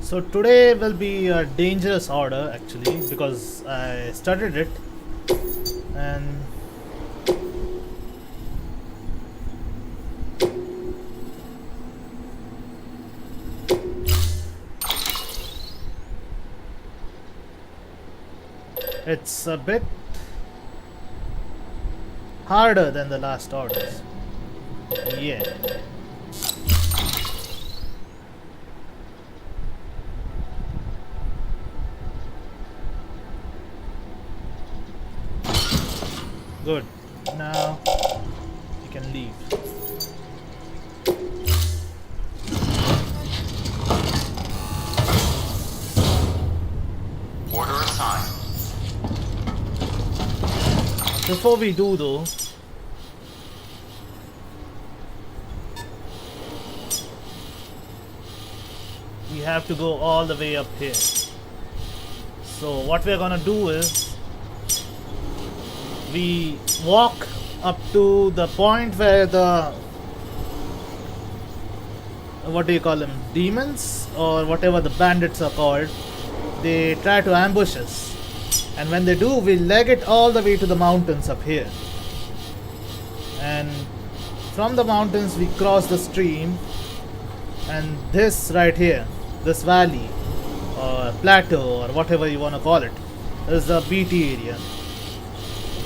So today will be a dangerous order actually because I studied it and it's a bit harder than the last orders. Yeah. Good. Now you can leave. Order assigned. Before we do though, we have to go all the way up here. So what we're gonna do is we walk up to the point where the what do you call them, demons or whatever the bandits are called, they try to ambush us, and when they do we leg it all the way to the mountains up here, and from the mountains we cross the stream, and this right here, this valley or plateau or whatever you want to call it, is the BT area.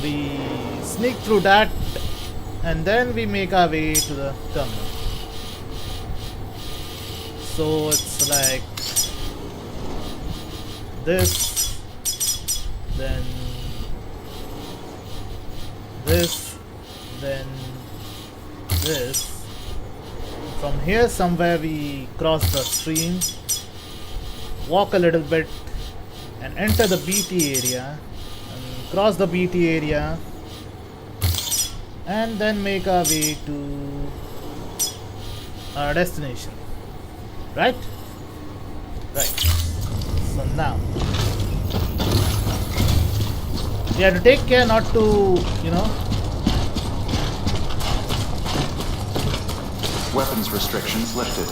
We sneak through that and then we make our way to the terminal. So it's like this, then this, then this. From here somewhere we cross the stream, walk a little bit and enter the BT area, cross the BT area, and then make our way to our destination. Right? Right. So now we have to take care not to, Weapons restrictions lifted.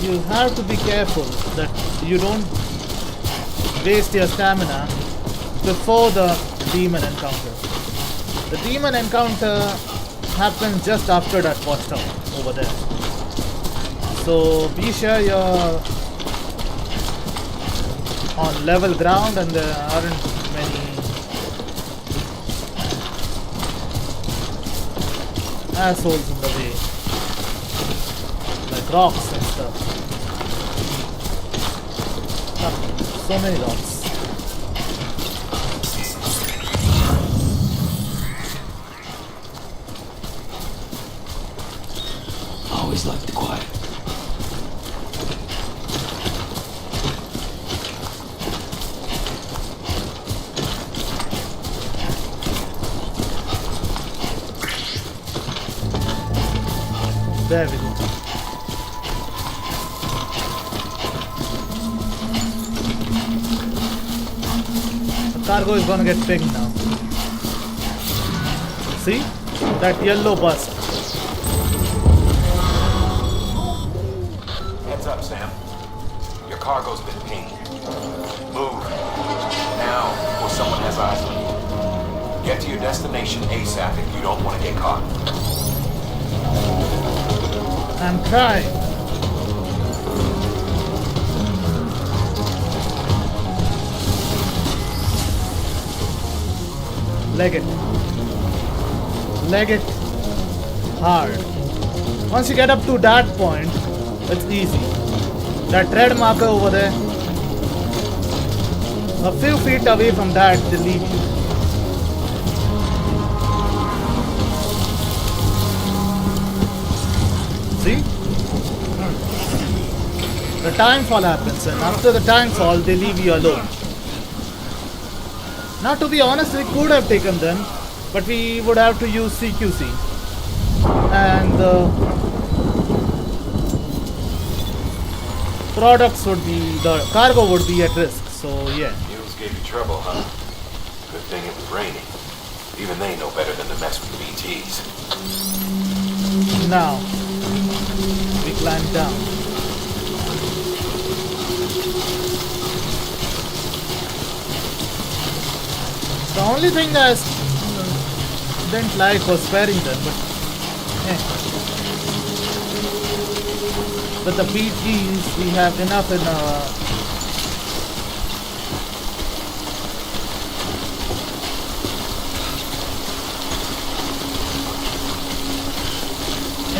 you have to be careful that you don't waste your stamina before the demon encounter. The demon encounter happens just after that watchtower over there. So be sure you're on level ground and there aren't many assholes in the way, like rocks and stuff. So many rocks. Always like the quiet. There we go. The cargo is gonna get picked now. See? That yellow bus. Heads up, Sam. Your cargo's been pinged. Move. Now, before someone has eyes on you. Get to your destination ASAP if you don't want to get caught. I'm trying. Leg it. Leg it hard. Once you get up to that point, it's easy. That red marker over there, a few feet away from that, they leave you. See? The time fall happens, and after the time fall, they leave you alone. Now, to be honest, we could have taken them, but we would have to use CQC. And products would be, the cargo would be at risk. So yeah. Mules gave you trouble, huh? Good thing it was raining. Even they know better than to mess with the BTs. Now we climb down. The only thing that I didn't like was sparing them, but with the BTs we have enough in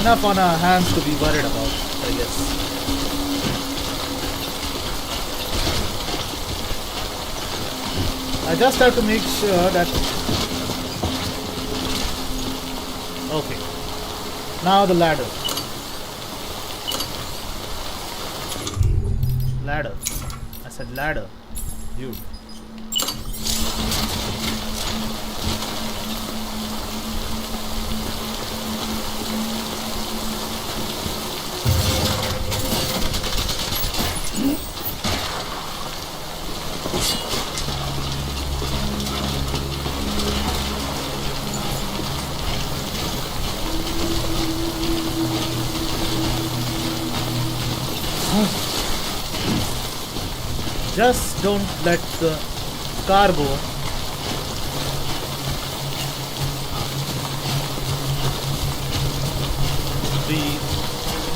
enough on our hands to be worried about, I guess. I just have to make sure that... Okay. Now the ladder. Ladder. I said ladder. Dude. Just don't let the cargo be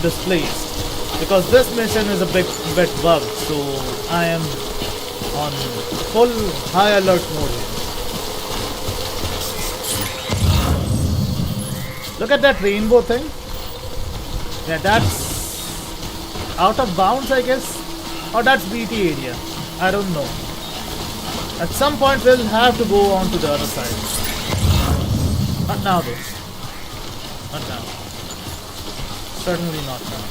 displaced, because this mission is a bit bugged, so I am on full high alert mode here. Look at that rainbow thing. Yeah, that's out of bounds, I guess. Or that's BT area. I don't know. At some point we'll have to go on to the other side. Not now though. Not now. Certainly not now.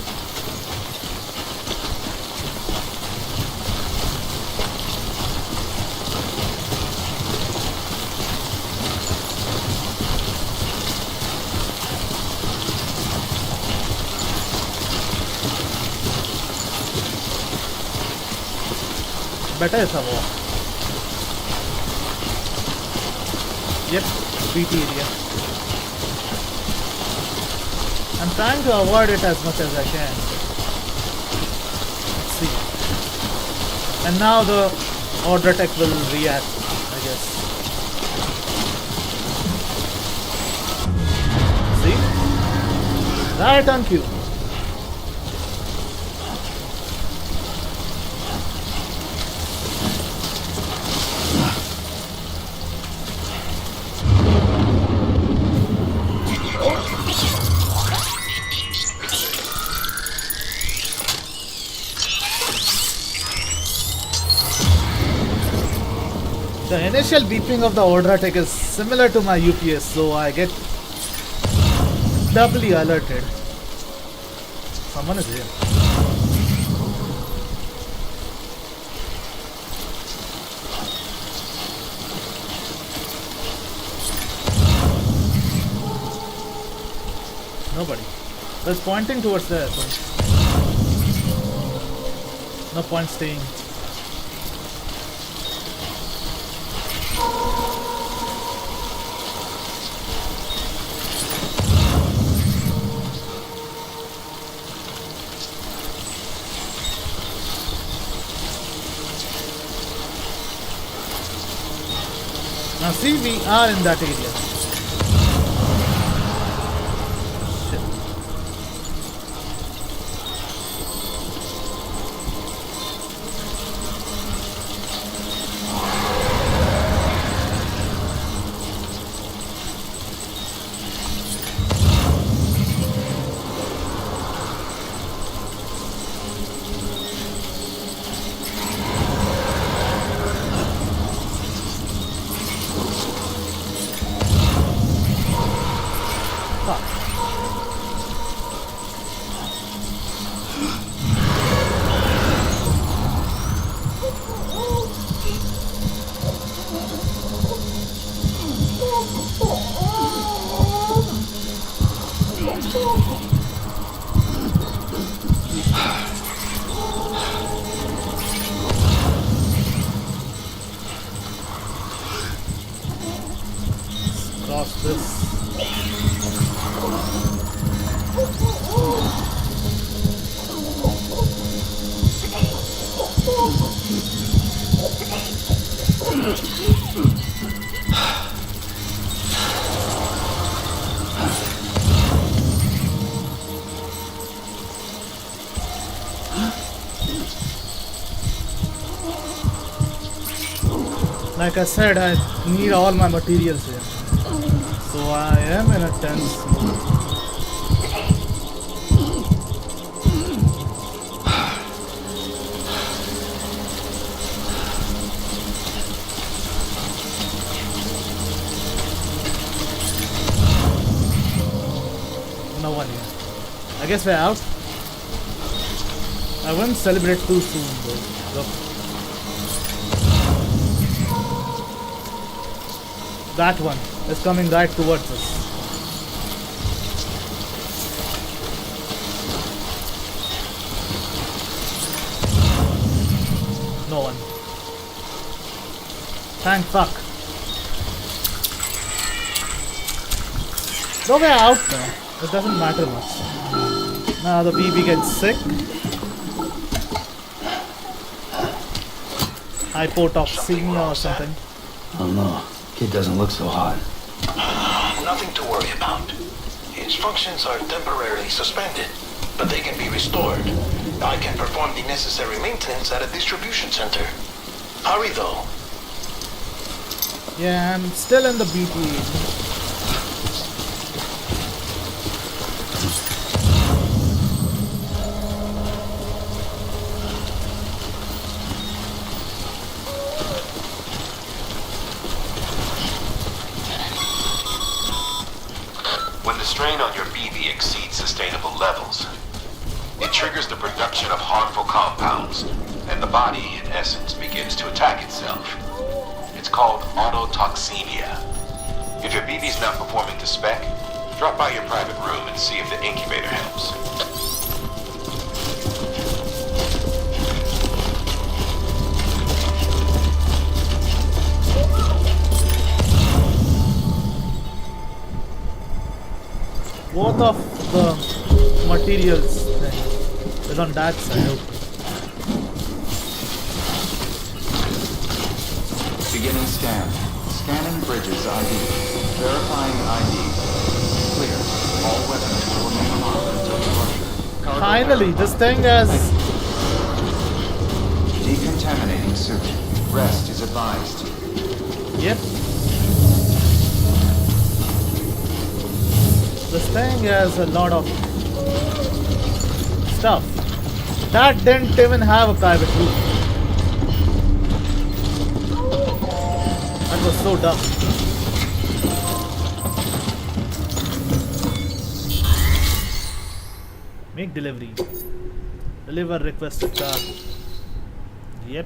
Better is a walk. Yep, BT area. I'm trying to avoid it as much as I can. Let's see. And now the order tech will react, I guess. See? Right on cue. The initial beeping of the order tech is similar to my UPS, so I get doubly alerted. Someone is here. Nobody. So it's pointing towards there, so no point staying. Now see, we are in that area. Shit. of this. Like I said, I need all my materials here. So I am in a tense mood. No one here. I guess we're out. I wouldn't celebrate too soon though. Look. That one is coming right towards us. No one. Thank fuck. No, we're out now. It doesn't matter much. Now the BB gets sick. Autotoxemia or something. I don't know. Kid doesn't look so hot. Nothing to worry about. Its functions are temporarily suspended, but they can be restored. I can perform the necessary maintenance at a distribution center. Hurry though. Yeah, I'm still in the BT. When the strain on your BV exceeds sustainable levels, it triggers the production of harmful compounds, and the body, in essence, begins to attack itself. It's called Autotoxemia. If your BV's not performing to spec, drop by your private room and see if the incubator helps. Both of the materials thing is on that side. Beginning scan. Scanning bridges ID. Verifying ID. Clear. All weapons will remain armed until departure. Cargo Finally, this thing has. Decontaminating suit. Rest is advised. Yep. This thing has a lot of stuff. That didn't even have a private room. That was so dumb. Make delivery. Deliver requested cargo. Yep.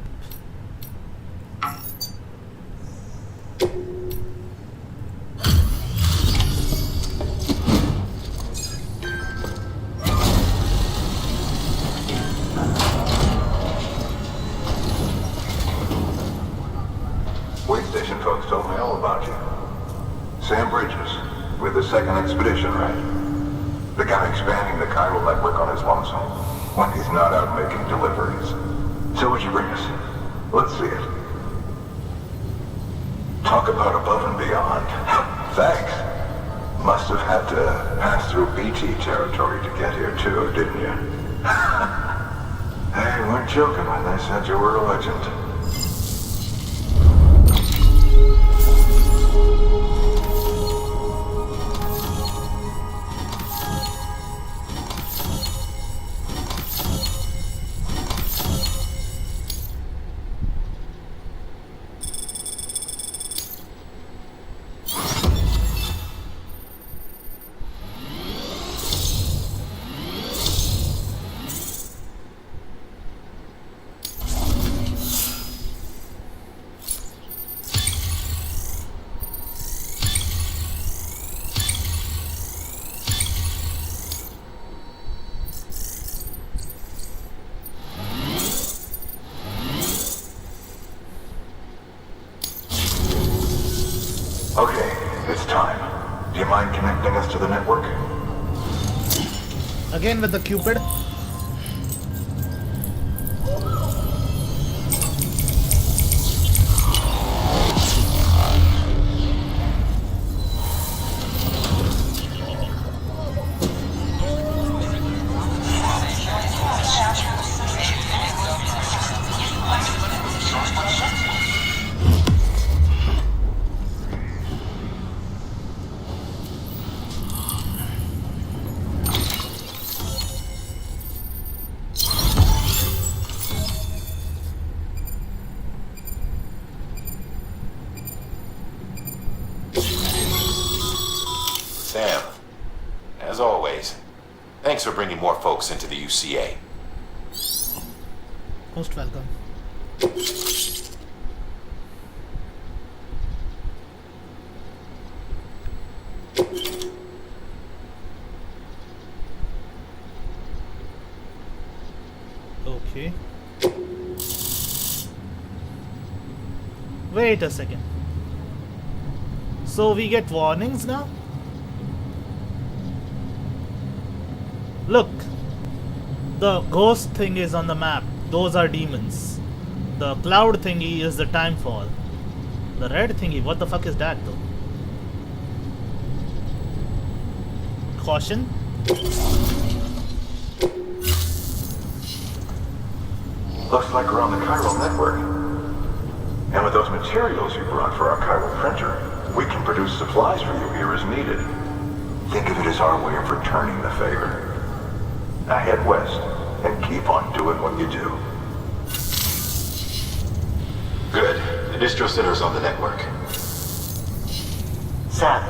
Wait station folks told me all about you. Sam Bridges, with the second expedition, right? The guy expanding the chiral network on his lonesome, when he's not out making deliveries. So what'd you bring us? Let's see it. Talk about above and beyond. Thanks. Must have had to pass through BT territory to get here too, didn't you? They weren't joking when they said you were a legend. Okay, it's time. Do you mind connecting us to the network? Again with the Cupid. Sam, as always, thanks for bringing more folks into the UCA. Most welcome. Okay. Wait a second. So we get warnings now? Look, the ghost thing is on the map. Those are demons. The cloud thingy is the timefall. The red thingy, what the fuck is that though? Caution. Looks like we're on the chiral network. And with those materials you brought for our chiral printer, we can produce supplies for you here as needed. Think of it as our way of returning the favor. Now head west and keep on doing what you do. Good. The distro center's on the network. Sam,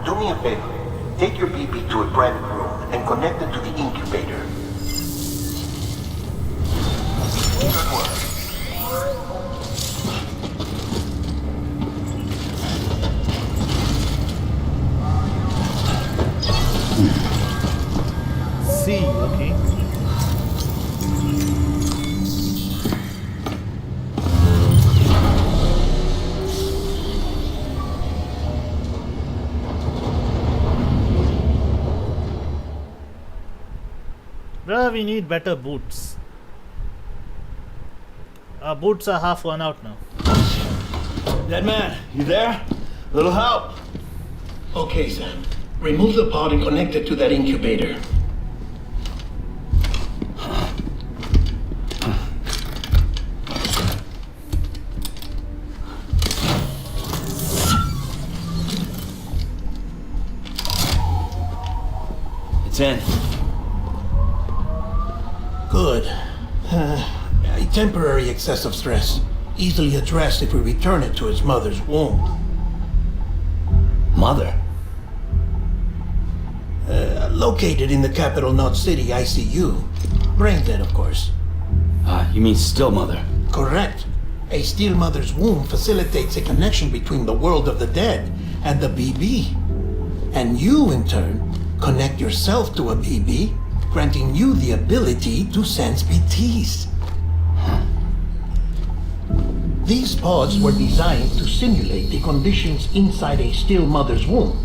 do me a favor. Take your BB to a private room and connect it to the incubator. Good work. C, okay. Bruh, we need better boots. Our boots are half worn out now. Dead man, you there? Little help? Okay, Sam. Remove the pod and connect it to that incubator. It's in. Good. A temporary excessive stress. Easily addressed if we return it to its mother's womb. Mother? Located in the capital Knot City ICU. Brain dead, of course. You mean still mother? Correct. A still mother's womb facilitates a connection between the world of the dead and the BB. And you, in turn, connect yourself to a BB, granting you the ability to sense BTs. These pods were designed to simulate the conditions inside a still mother's womb.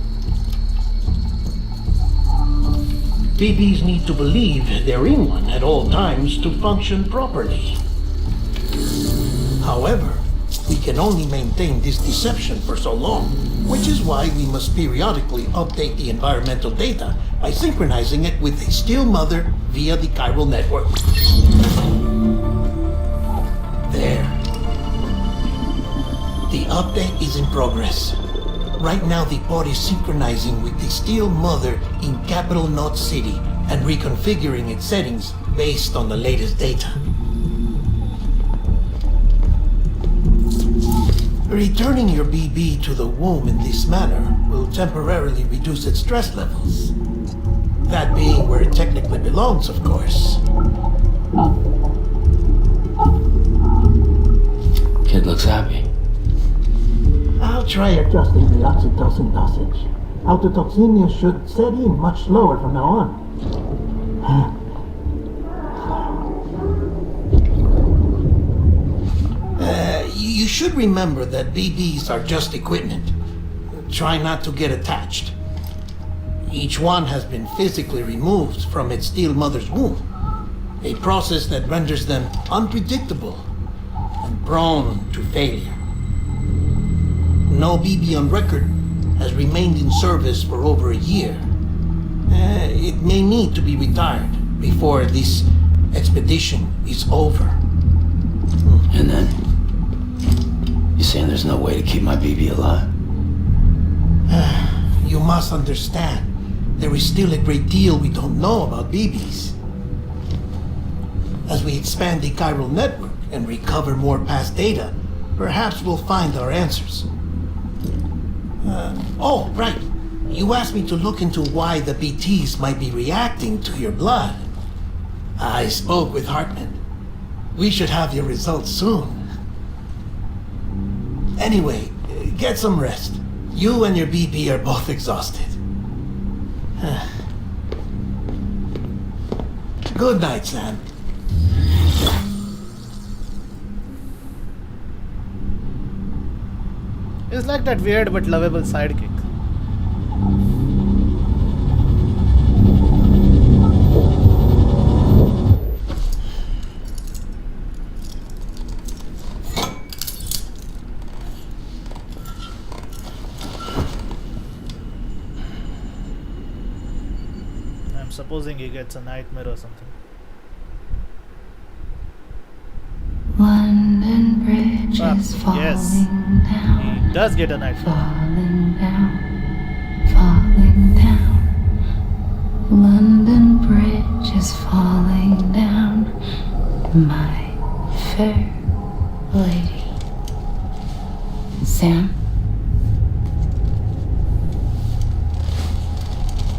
BBs need to believe they're in one at all times to function properly. However, we can only maintain this deception for so long, which is why we must periodically update the environmental data by synchronizing it with a still mother via the chiral network. There. The update is in progress. Right now the pod is synchronizing with the still mother in capital Knot City and reconfiguring its settings based on the latest data. Returning your BB to the womb in this manner will temporarily reduce its stress levels. That being where it technically belongs, of course. Kid looks happy. I'll try adjusting the oxytocin dosage. Autotoxemia should set in much slower from now on. You should remember that BBs are just equipment. Try not to get attached. Each one has been physically removed from its steel mother's womb, a process that renders them unpredictable and prone to failure. No BB on record has remained in service for over a year. It may need to be retired before this expedition is over. And then? You saying there's no way to keep my BB alive? You must understand, there is still a great deal we don't know about BBs. As we expand the chiral network and recover more past data, perhaps we'll find our answers. Oh, right. You asked me to look into why the BTs might be reacting to your blood. I spoke with Hartman. We should have your results soon. Anyway, get some rest. You and your BB are both exhausted. Good night, Sam. It's like that weird but lovable sidekick. I'm supposing he gets a nightmare or something. London Bridge is falling Yes, down. he does get a nightmare. Falling down, falling down. London Bridge is falling down, my fair lady. Sam?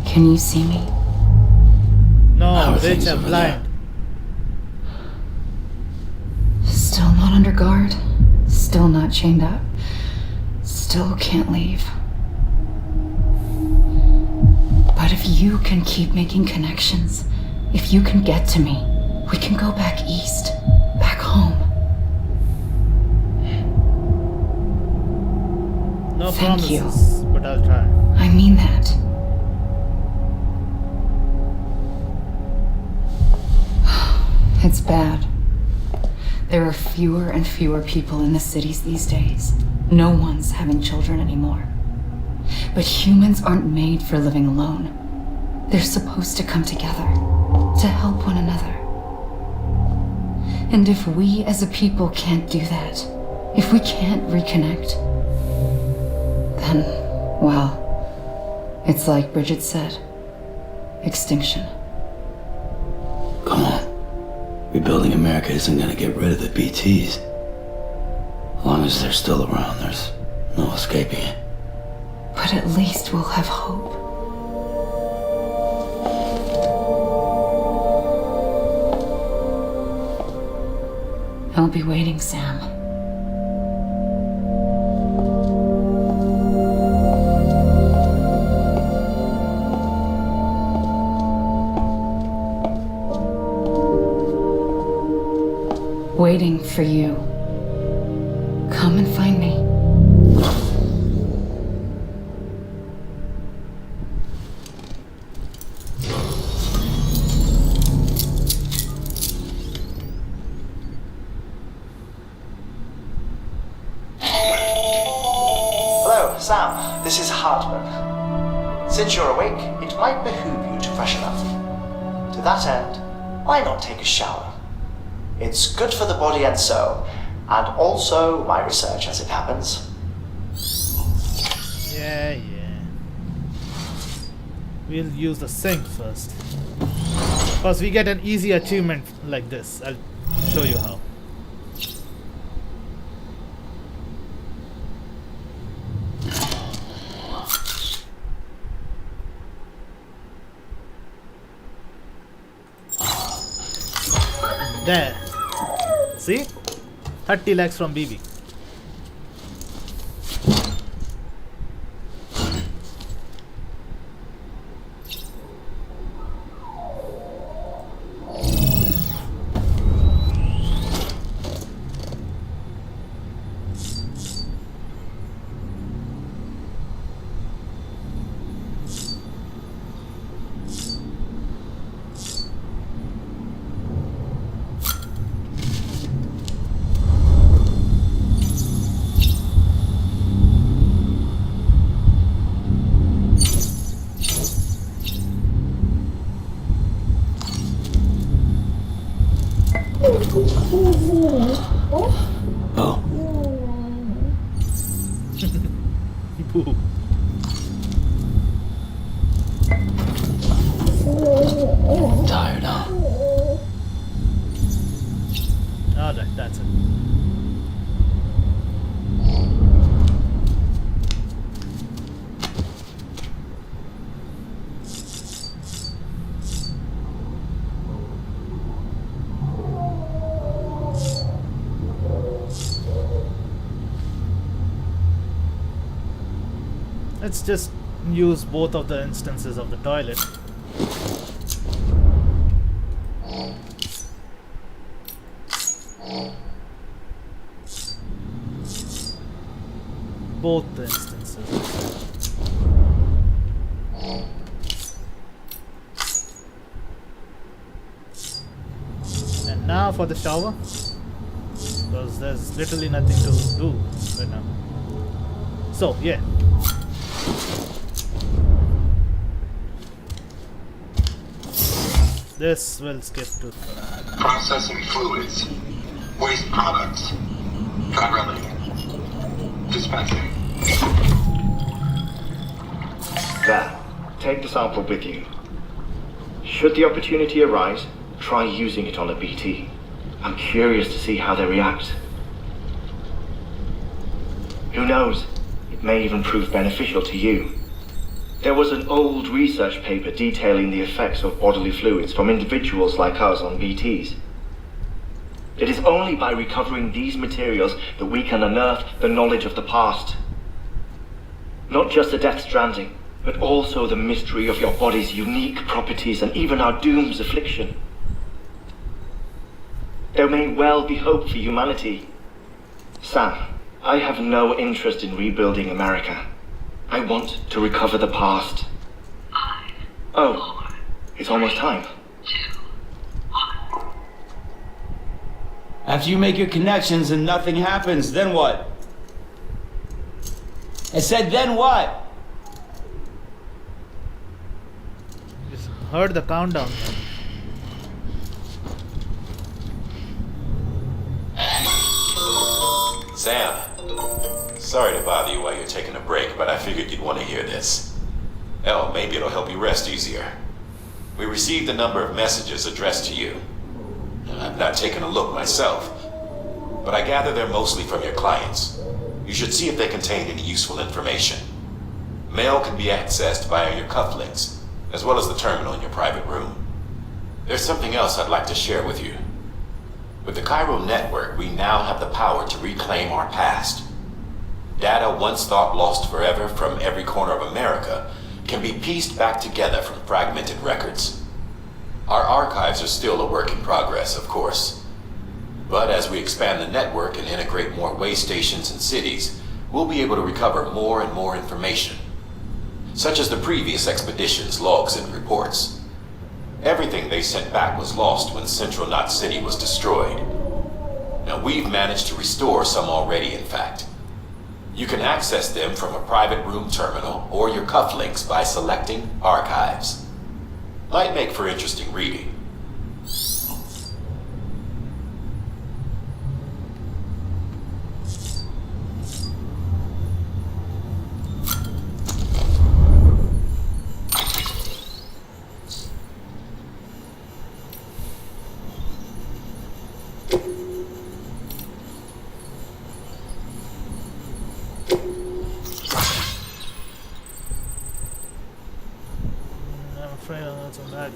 Can you see me? No, How are Rich, things I'm over blind. Still not under guard. Still not chained up. Still can't leave. But if you can keep making connections, if you can get to me, we can go back east, back home. No Thank you. promises, but I'll try. I mean that. It's bad. There are fewer and fewer people in the cities these days. No one's having children anymore. But humans aren't made for living alone. They're supposed to come together, to help one another. And if we as a people can't do that, if we can't reconnect, then, well, it's like Bridget said, extinction. Come on. Rebuilding America isn't gonna get rid of the BTs. As long as they're still around, there's no escaping it. But at least we'll have hope. I'll be waiting, Sam. Waiting for you. Come and find me. Hello, Sam. This is Hartman. Since you're awake, it might behoove you to freshen up. To that end, why not take a shower? It's good for the body and soul, and also my research as it happens. Yeah. We'll use the sink first. Because we get an easy achievement like this. I'll show you how. There. See? 30 lakhs from BB. poo. Tired, huh? Alright, that's it. Let's just use both of the instances of the toilet. Both the instances. And now for the shower, because there's literally nothing to do right now. So yeah. This will skip to Processing fluids. Waste products. Drilling. Dispensing. There. Take the sample with you. Should the opportunity arise, try using it on a BT. I'm curious to see how they react. Who knows? It may even prove beneficial to you. There was an old research paper detailing the effects of bodily fluids from individuals like us on BTs. It is only by recovering these materials that we can unearth the knowledge of the past. Not just the Death Stranding, but also the mystery of your body's unique properties and even our doom's affliction. There may well be hope for humanity. Sam, I have no interest in rebuilding America. I want to recover the past. Oh, it's almost time. After you make your connections and nothing happens, then what? I said, then what? just heard the countdown. Sam, sorry to bother you while you're taking a break, but I figured you'd want to hear this. Hell, maybe it'll help you rest easier. We received a number of messages addressed to you. I've not taken a look myself, but I gather they're mostly from your clients. You should see if they contain any useful information. Mail can be accessed via your cufflinks, as well as the terminal in your private room. There's something else I'd like to share with you. With the Chiral network, we now have the power to reclaim our past. Data once thought lost forever from every corner of America can be pieced back together from fragmented records. Our archives are still a work in progress, of course. But as we expand the network and integrate more way stations and cities, we'll be able to recover more and more information, such as the previous expedition's logs and reports. Everything they sent back was lost when Central Knot City was destroyed. Now we've managed to restore some already, in fact. You can access them from a private room terminal or your cufflinks by selecting Archives. Might make for interesting reading.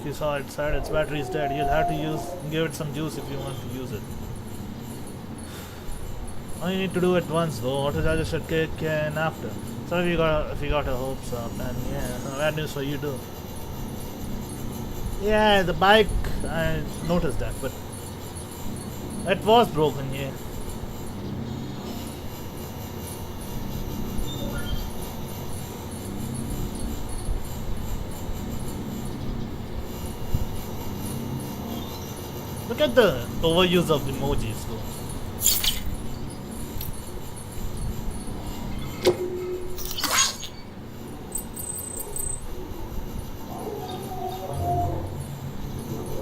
You saw it said its battery is dead. You'll have to give it some juice if you want to use it. All you need to do it once though. Auto charger should kick in after. So if you got your hopes up, and yeah, bad news for you too. Yeah, the bike, I noticed that, but it was broken, yeah. Look at the overuse of emojis though.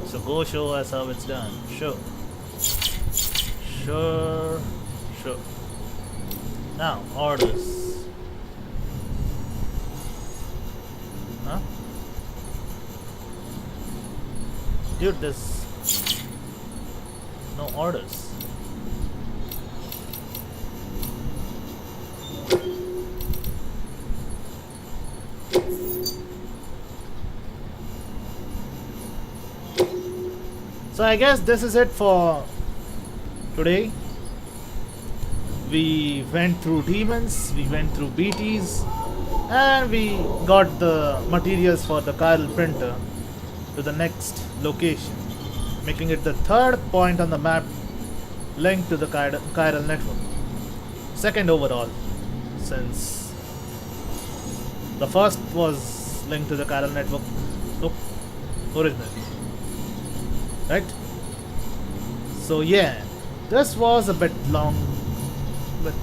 So go show us how it's done. Sure. Now, orders. Dude, there's no orders. So I guess this is it for today. We went through demons, we went through BTs, and we got the materials for the Chiral Printer to the next location, making it the third point on the map linked to the Chiral network. Second overall, since the first was linked to the Chiral network. Nope, original. Right? So yeah, this was a bit long, but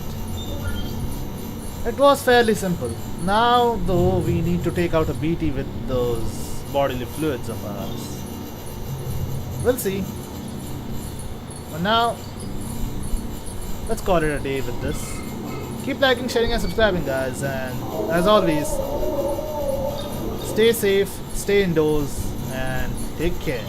it was fairly simple. Now though, we need to take out a BT with those bodily fluids of ours. We'll see. But now, let's call it a day with this. Keep liking, sharing and subscribing, guys, and as always, stay safe, stay indoors, and take care.